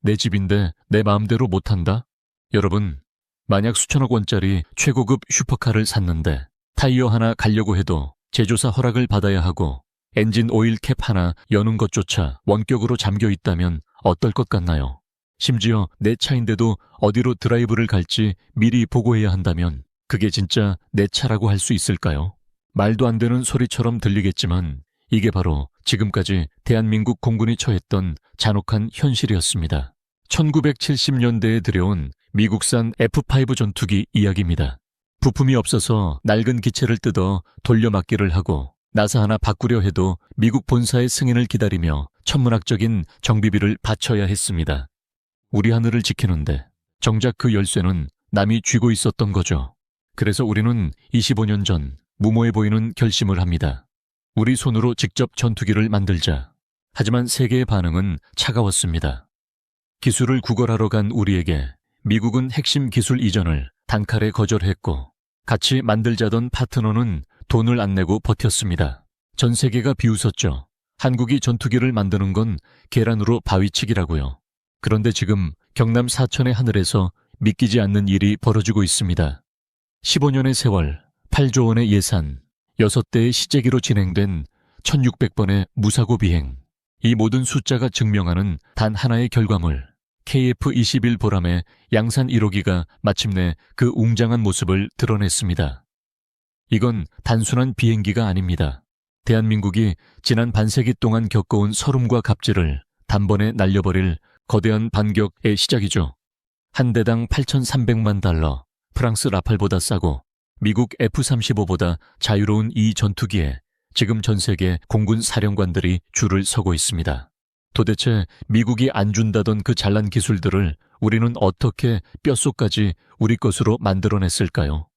내 집인데 내 마음대로 못한다? 여러분, 만약 수천억 원짜리 최고급 슈퍼카를 샀는데 타이어 하나 갈려고 해도 제조사 허락을 받아야 하고 엔진 오일 캡 하나 여는 것조차 원격으로 잠겨 있다면 어떨 것 같나요? 심지어 내 차인데도 어디로 드라이브를 갈지 미리 보고해야 한다면 그게 진짜 내 차라고 할 수 있을까요? 말도 안 되는 소리처럼 들리겠지만 이게 바로 지금까지 대한민국 공군이 처했던 잔혹한 현실이었습니다. 1970년대에 들여온 미국산 F-5 전투기 이야기입니다. 부품이 없어서 낡은 기체를 뜯어 돌려막기를 하고 나사 하나 바꾸려 해도 미국 본사의 승인을 기다리며 천문학적인 정비비를 바쳐야 했습니다. 우리 하늘을 지키는데 정작 그 열쇠는 남이 쥐고 있었던 거죠. 그래서 우리는 25년 전 무모해 보이는 결심을 합니다. 우리 손으로 직접 전투기를 만들자. 하지만 세계의 반응은 차가웠습니다. 기술을 구걸하러 간 우리에게 미국은 핵심 기술 이전을 단칼에 거절했고 같이 만들자던 파트너는 돈을 안 내고 버텼습니다. 전 세계가 비웃었죠. 한국이 전투기를 만드는 건 계란으로 바위치기라고요. 그런데 지금 경남 사천의 하늘에서 믿기지 않는 일이 벌어지고 있습니다. 15년의 세월, 8조 원의 예산, 6대의 시제기로 진행된 1600번의 무사고 비행. 이 모든 숫자가 증명하는 단 하나의 결과물. KF-21 보람의 양산 1호기가 마침내 그 웅장한 모습을 드러냈습니다. 이건 단순한 비행기가 아닙니다. 대한민국이 지난 반세기 동안 겪어온 서름과 갑질을 단번에 날려버릴 거대한 반격의 시작이죠. 한 대당 8,300만 달러, 프랑스 라팔보다 싸고 미국 F-35보다 자유로운 이 전투기에 지금 전 세계 공군 사령관들이 줄을 서고 있습니다. 도대체 미국이 안 준다던 그 잘난 기술들을 우리는 어떻게 뼛속까지 우리 것으로 만들어냈을까요?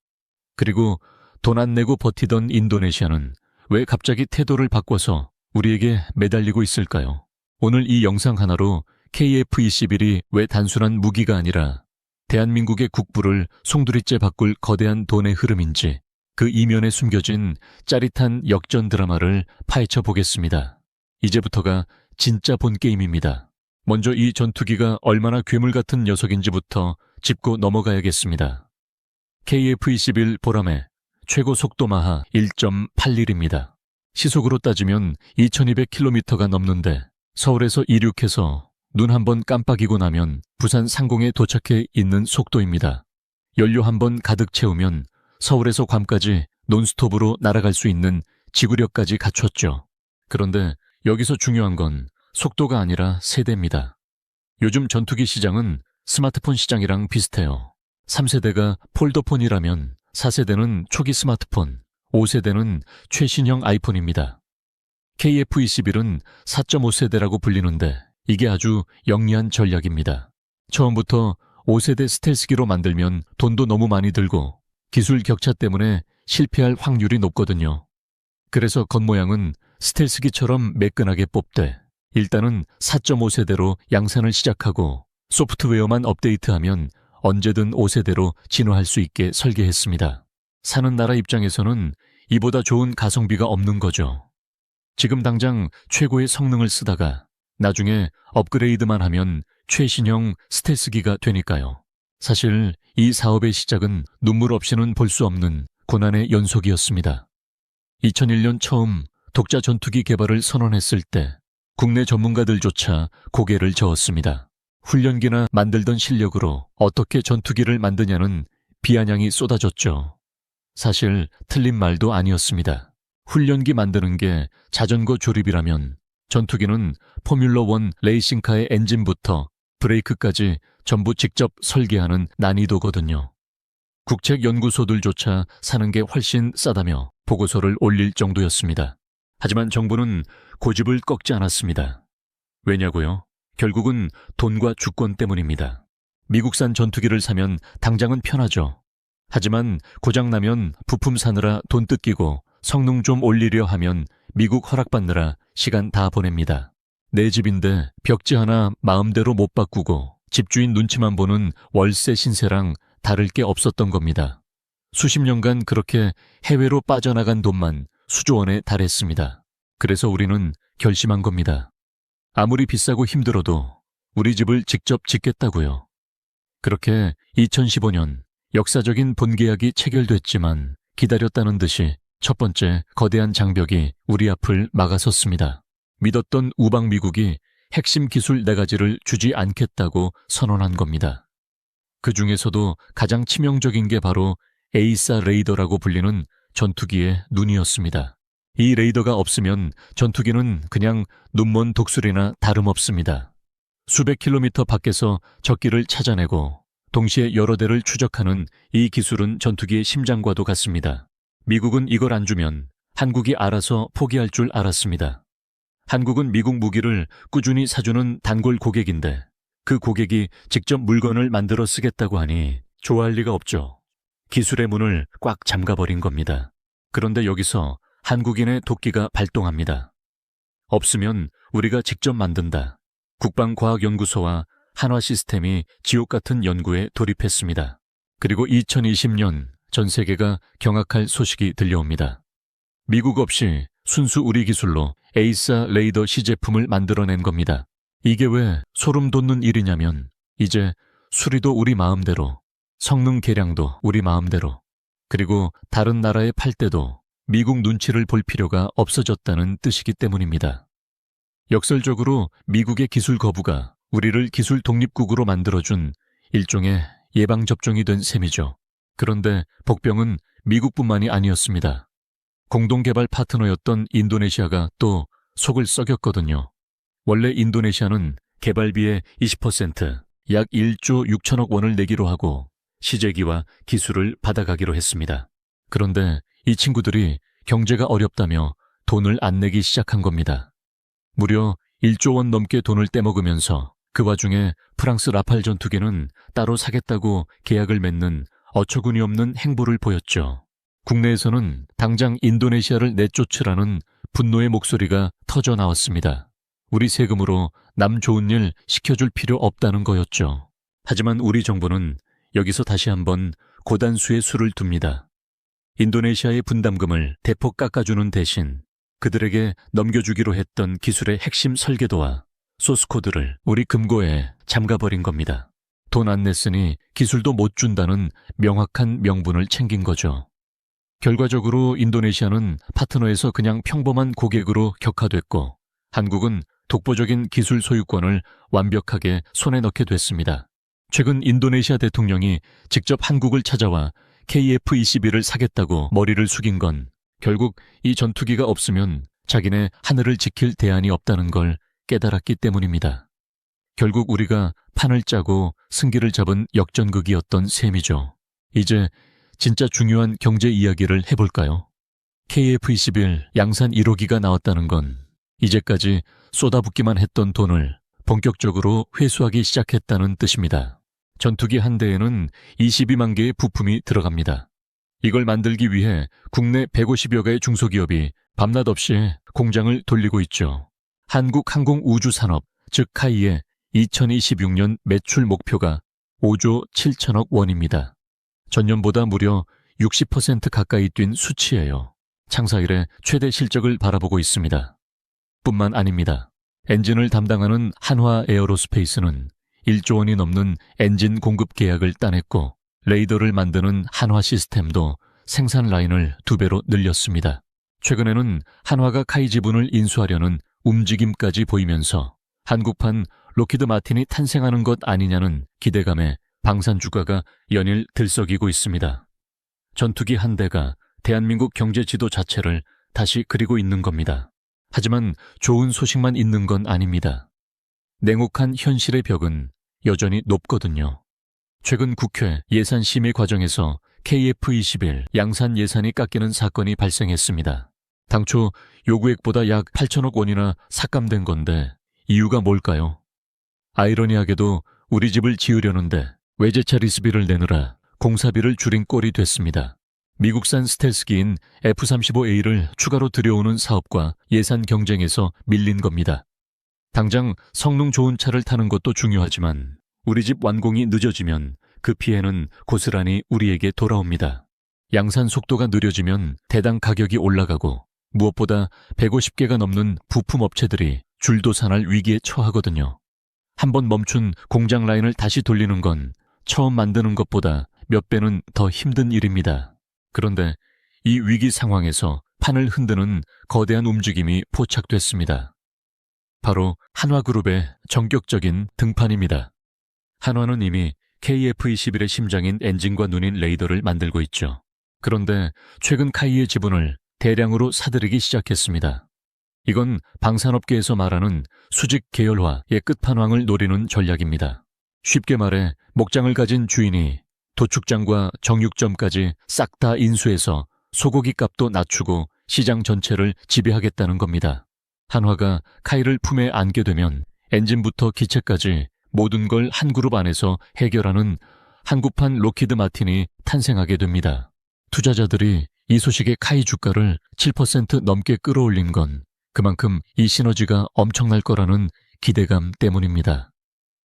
그리고 돈 안 내고 버티던 인도네시아는 왜 갑자기 태도를 바꿔서 우리에게 매달리고 있을까요? 오늘 이 영상 하나로 KF-21이 왜 단순한 무기가 아니라 대한민국의 국부를 송두리째 바꿀 거대한 돈의 흐름인지 그 이면에 숨겨진 짜릿한 역전 드라마를 파헤쳐 보겠습니다. 이제부터가 진짜 본게임입니다. 먼저 이 전투기가 얼마나 괴물 같은 녀석인지부터 짚고 넘어가야겠습니다. KF-21 보람의 최고 속도 마하 1.81입니다. 시속으로 따지면 2200km가 넘는데 서울에서 이륙해서 눈 한번 깜빡이고 나면 부산 상공에 도착해 있는 속도입니다. 연료 한번 가득 채우면 서울에서 괌까지 논스톱으로 날아갈 수 있는 지구력까지 갖췄죠. 그런데 여기서 중요한 건 속도가 아니라 세대입니다. 요즘 전투기 시장은 스마트폰 시장이랑 비슷해요. 3세대가 폴더폰이라면 4세대는 초기 스마트폰, 5세대는 최신형 아이폰입니다. KF-21은 4.5세대라고 불리는데 이게 아주 영리한 전략입니다. 처음부터 5세대 스텔스기로 만들면 돈도 너무 많이 들고 기술 격차 때문에 실패할 확률이 높거든요. 그래서 겉모양은 스텔스기처럼 매끈하게 뽑되 일단은 4.5세대로 양산을 시작하고 소프트웨어만 업데이트하면 언제든 5세대로 진화할 수 있게 설계했습니다. 사는 나라 입장에서는 이보다 좋은 가성비가 없는 거죠. 지금 당장 최고의 성능을 쓰다가 나중에 업그레이드만 하면 최신형 스텔스기가 되니까요. 사실 이 사업의 시작은 눈물 없이는 볼 수 없는 고난의 연속이었습니다. 2001년 처음 독자 전투기 개발을 선언했을 때 국내 전문가들조차 고개를 저었습니다. 훈련기나 만들던 실력으로 어떻게 전투기를 만드냐는 비아냥이 쏟아졌죠. 사실 틀린 말도 아니었습니다. 훈련기 만드는 게 자전거 조립이라면 전투기는 포뮬러1 레이싱카의 엔진부터 브레이크까지 전부 직접 설계하는 난이도거든요. 국책연구소들조차 사는 게 훨씬 싸다며 보고서를 올릴 정도였습니다. 하지만 정부는 고집을 꺾지 않았습니다. 왜냐고요? 결국은 돈과 주권 때문입니다. 미국산 전투기를 사면 당장은 편하죠. 하지만 고장나면 부품 사느라 돈 뜯기고 성능 좀 올리려 하면 미국 허락받느라 시간 다 보냅니다. 내 집인데 벽지 하나 마음대로 못 바꾸고 집주인 눈치만 보는 월세 신세랑 다를 게 없었던 겁니다. 수십 년간 그렇게 해외로 빠져나간 돈만 수조 원에 달했습니다. 그래서 우리는 결심한 겁니다. 아무리 비싸고 힘들어도 우리 집을 직접 짓겠다고요. 그렇게 2015년 역사적인 본계약이 체결됐지만 기다렸다는 듯이 첫 번째 거대한 장벽이 우리 앞을 막아섰습니다. 믿었던 우방 미국이 핵심 기술 4가지를 주지 않겠다고 선언한 겁니다. 그 중에서도 가장 치명적인 게 바로 에이사 레이더라고 불리는 전투기의 눈이었습니다. 이 레이더가 없으면 전투기는 그냥 눈먼 독수리나 다름없습니다. 수백 킬로미터 밖에서 적기를 찾아내고 동시에 여러 대를 추적하는 이 기술은 전투기의 심장과도 같습니다. 미국은 이걸 안 주면 한국이 알아서 포기할 줄 알았습니다. 한국은 미국 무기를 꾸준히 사주는 단골 고객인데 그 고객이 직접 물건을 만들어 쓰겠다고 하니 좋아할 리가 없죠. 기술의 문을 꽉 잠가버린 겁니다. 그런데 여기서 한국인의 도끼가 발동합니다. 없으면 우리가 직접 만든다. 국방과학연구소와 한화시스템이 지옥 같은 연구에 돌입했습니다. 그리고 2020년 전 세계가 경악할 소식이 들려옵니다. 미국 없이 순수 우리 기술로 에이사 레이더 시제품을 만들어낸 겁니다. 이게 왜 소름 돋는 일이냐면 이제 수리도 우리 마음대로, 성능 개량도 우리 마음대로, 그리고 다른 나라에 팔 때도 미국 눈치를 볼 필요가 없어졌다는 뜻이기 때문입니다. 역설적으로 미국의 기술 거부가 우리를 기술 독립국으로 만들어준 일종의 예방접종이 된 셈이죠. 그런데 복병은 미국뿐만이 아니었습니다. 공동개발 파트너였던 인도네시아가 또 속을 썩였거든요. 원래 인도네시아는 개발비의 20%, 약 1조 6천억 원을 내기로 하고 시제기와 기술을 받아가기로 했습니다. 그런데 이 친구들이 경제가 어렵다며 돈을 안 내기 시작한 겁니다. 무려 1조 원 넘게 돈을 떼먹으면서 그 와중에 프랑스 라팔 전투기는 따로 사겠다고 계약을 맺는 어처구니 없는 행보를 보였죠. 국내에서는 당장 인도네시아를 내쫓으라는 분노의 목소리가 터져 나왔습니다. 우리 세금으로 남 좋은 일 시켜줄 필요 없다는 거였죠. 하지만 우리 정부는 여기서 다시 한번 고단수의 수를 둡니다. 인도네시아의 분담금을 대폭 깎아주는 대신 그들에게 넘겨주기로 했던 기술의 핵심 설계도와 소스코드를 우리 금고에 잠가버린 겁니다. 돈 안 냈으니 기술도 못 준다는 명확한 명분을 챙긴 거죠. 결과적으로 인도네시아는 파트너에서 그냥 평범한 고객으로 격화됐고 한국은 독보적인 기술 소유권을 완벽하게 손에 넣게 됐습니다. 최근 인도네시아 대통령이 직접 한국을 찾아와 KF-21을 사겠다고 머리를 숙인 건 결국 이 전투기가 없으면 자기네 하늘을 지킬 대안이 없다는 걸 깨달았기 때문입니다. 결국 우리가 판을 짜고 승기를 잡은 역전극이었던 셈이죠. 이제 진짜 중요한 경제 이야기를 해볼까요? KF-21 양산 1호기가 나왔다는 건 이제까지 쏟아붓기만 했던 돈을 본격적으로 회수하기 시작했다는 뜻입니다. 전투기 한 대에는 22만 개의 부품이 들어갑니다. 이걸 만들기 위해 국내 150여 개의 중소기업이 밤낮 없이 공장을 돌리고 있죠. 한국항공우주산업, 즉 카이의 2026년 매출 목표가 5조 7천억 원입니다. 전년보다 무려 60% 가까이 뛴 수치예요. 창사 이래 최대 실적을 바라보고 있습니다. 뿐만 아닙니다. 엔진을 담당하는 한화 에어로스페이스는 1조 원이 넘는 엔진 공급 계약을 따냈고 레이더를 만드는 한화 시스템도 생산 라인을 2배로 늘렸습니다. 최근에는 한화가 카이 지분을 인수하려는 움직임까지 보이면서 한국판 로키드 마틴이 탄생하는 것 아니냐는 기대감에 방산 주가가 연일 들썩이고 있습니다. 전투기 한 대가 대한민국 경제 지도 자체를 다시 그리고 있는 겁니다. 하지만 좋은 소식만 있는 건 아닙니다. 냉혹한 현실의 벽은 여전히 높거든요. 최근 국회 예산심의 과정에서 KF-21 양산 예산이 깎이는 사건이 발생했습니다. 당초 요구액보다 약 8천억 원이나 삭감된 건데 이유가 뭘까요? 아이러니하게도 우리 집을 지으려는데 외제차 리스비를 내느라 공사비를 줄인 꼴이 됐습니다. 미국산 스텔스기인 F-35A를 추가로 들여오는 사업과 예산 경쟁에서 밀린 겁니다. 당장 성능 좋은 차를 타는 것도 중요하지만 우리 집 완공이 늦어지면 그 피해는 고스란히 우리에게 돌아옵니다. 양산 속도가 느려지면 대당 가격이 올라가고 무엇보다 150개가 넘는 부품 업체들이 줄도산할 위기에 처하거든요. 한번 멈춘 공장 라인을 다시 돌리는 건 처음 만드는 것보다 몇 배는 더 힘든 일입니다. 그런데 이 위기 상황에서 판을 흔드는 거대한 움직임이 포착됐습니다. 바로 한화그룹의 전격적인 등판입니다. 한화는 이미 KF-21의 심장인 엔진과 눈인 레이더를 만들고 있죠. 그런데 최근 카이의 지분을 대량으로 사들이기 시작했습니다. 이건 방산업계에서 말하는 수직 계열화의 끝판왕을 노리는 전략입니다. 쉽게 말해 목장을 가진 주인이 도축장과 정육점까지 싹 다 인수해서 소고기 값도 낮추고 시장 전체를 지배하겠다는 겁니다. 한화가 카이를 품에 안게 되면 엔진부터 기체까지 모든 걸 한 그룹 안에서 해결하는 한국판 로키드 마틴이 탄생하게 됩니다. 투자자들이 이 소식에 카이 주가를 7% 넘게 끌어올린 건 그만큼 이 시너지가 엄청날 거라는 기대감 때문입니다.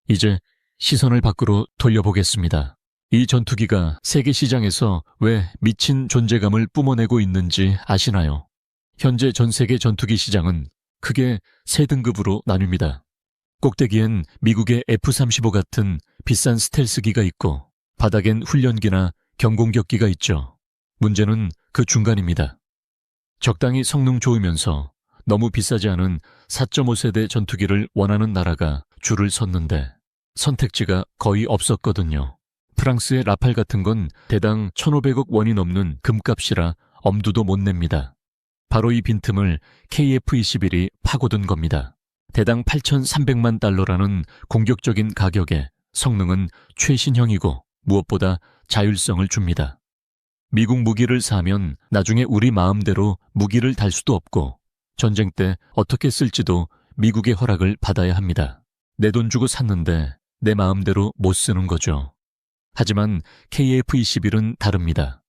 이제 시선을 밖으로 돌려보겠습니다. 이 전투기가 세계 시장에서 왜 미친 존재감을 뿜어내고 있는지 아시나요? 현재 전 세계 전투기 시장은 크게 세 등급으로 나뉩니다. 꼭대기엔 미국의 F-35 같은 비싼 스텔스기가 있고 바닥엔 훈련기나 경공격기가 있죠. 문제는 그 중간입니다. 적당히 성능 좋으면서 너무 비싸지 않은 4.5세대 전투기를 원하는 나라가 줄을 섰는데 선택지가 거의 없었거든요. 프랑스의 라팔 같은 건 대당 1,500억 원이 넘는 금값이라 엄두도 못 냅니다. 바로 이 빈틈을 KF-21이 파고든 겁니다. 대당 8,300만 달러라는 공격적인 가격에 성능은 최신형이고 무엇보다 자율성을 줍니다. 미국 무기를 사면 나중에 우리 마음대로 무기를 달 수도 없고 전쟁 때 어떻게 쓸지도 미국의 허락을 받아야 합니다. 내 돈 주고 샀는데 내 마음대로 못 쓰는 거죠. 하지만 KF-21은 다릅니다.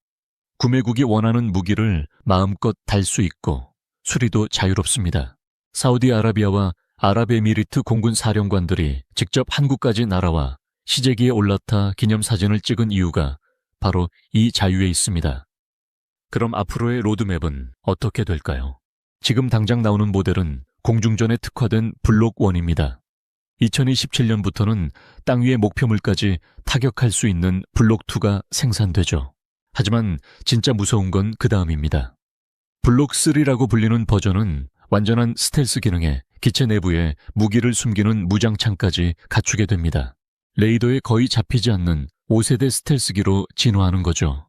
구매국이 원하는 무기를 마음껏 달 수 있고 수리도 자유롭습니다. 사우디아라비아와 아랍에미리트 공군 사령관들이 직접 한국까지 날아와 시제기에 올라타 기념사진을 찍은 이유가 바로 이 자유에 있습니다. 그럼 앞으로의 로드맵은 어떻게 될까요? 지금 당장 나오는 모델은 공중전에 특화된 블록 1입니다. 2027년부터는 땅 위의 목표물까지 타격할 수 있는 블록 2가 생산되죠. 하지만 진짜 무서운 건 그 다음입니다. 블록 3라고 불리는 버전은 완전한 스텔스 기능에 기체 내부에 무기를 숨기는 무장창까지 갖추게 됩니다. 레이더에 거의 잡히지 않는 5세대 스텔스기로 진화하는 거죠.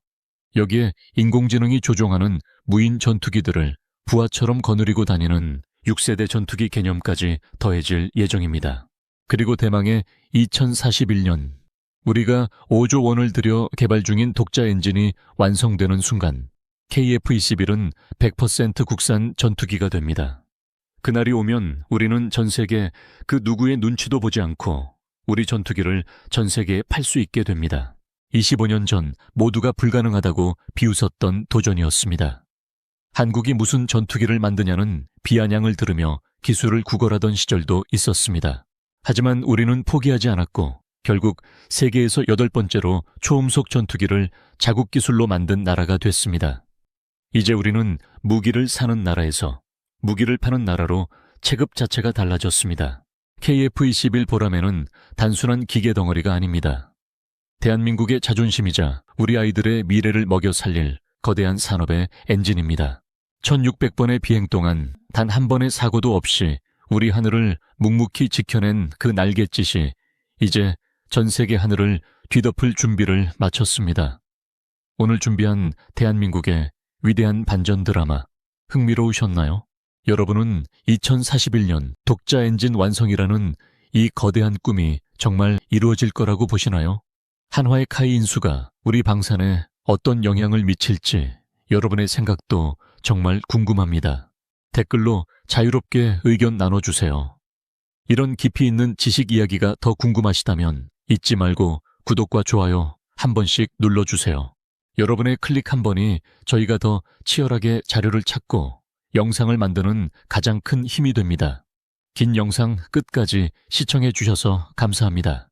여기에 인공지능이 조종하는 무인 전투기들을 부하처럼 거느리고 다니는 6세대 전투기 개념까지 더해질 예정입니다. 그리고 대망의 2041년, 우리가 5조 원을 들여 개발 중인 독자 엔진이 완성되는 순간 KF-21은 100% 국산 전투기가 됩니다. 그날이 오면 우리는 전 세계 그 누구의 눈치도 보지 않고 우리 전투기를 전 세계에 팔 수 있게 됩니다. 25년 전 모두가 불가능하다고 비웃었던 도전이었습니다. 한국이 무슨 전투기를 만드냐는 비아냥을 들으며 기술을 구걸하던 시절도 있었습니다. 하지만 우리는 포기하지 않았고 결국 세계에서 8번째로 초음속 전투기를 자국 기술로 만든 나라가 됐습니다. 이제 우리는 무기를 사는 나라에서 무기를 파는 나라로 체급 자체가 달라졌습니다. KF-21 보람에는 단순한 기계 덩어리가 아닙니다. 대한민국의 자존심이자 우리 아이들의 미래를 먹여 살릴 거대한 산업의 엔진입니다. 1600번의 비행 동안 단 한 번의 사고도 없이 우리 하늘을 묵묵히 지켜낸 그 날갯짓이 이제 전 세계 하늘을 뒤덮을 준비를 마쳤습니다. 오늘 준비한 대한민국의 위대한 반전 드라마 흥미로우셨나요? 여러분은 2041년 독자 엔진 완성이라는 이 거대한 꿈이 정말 이루어질 거라고 보시나요? 한화의 카이 인수가 우리 방산에 어떤 영향을 미칠지 여러분의 생각도 정말 궁금합니다. 댓글로 자유롭게 의견 나눠주세요. 이런 깊이 있는 지식 이야기가 더 궁금하시다면 잊지 말고 구독과 좋아요 한 번씩 눌러주세요. 여러분의 클릭 한 번이 저희가 더 치열하게 자료를 찾고 영상을 만드는 가장 큰 힘이 됩니다. 긴 영상 끝까지 시청해 주셔서 감사합니다.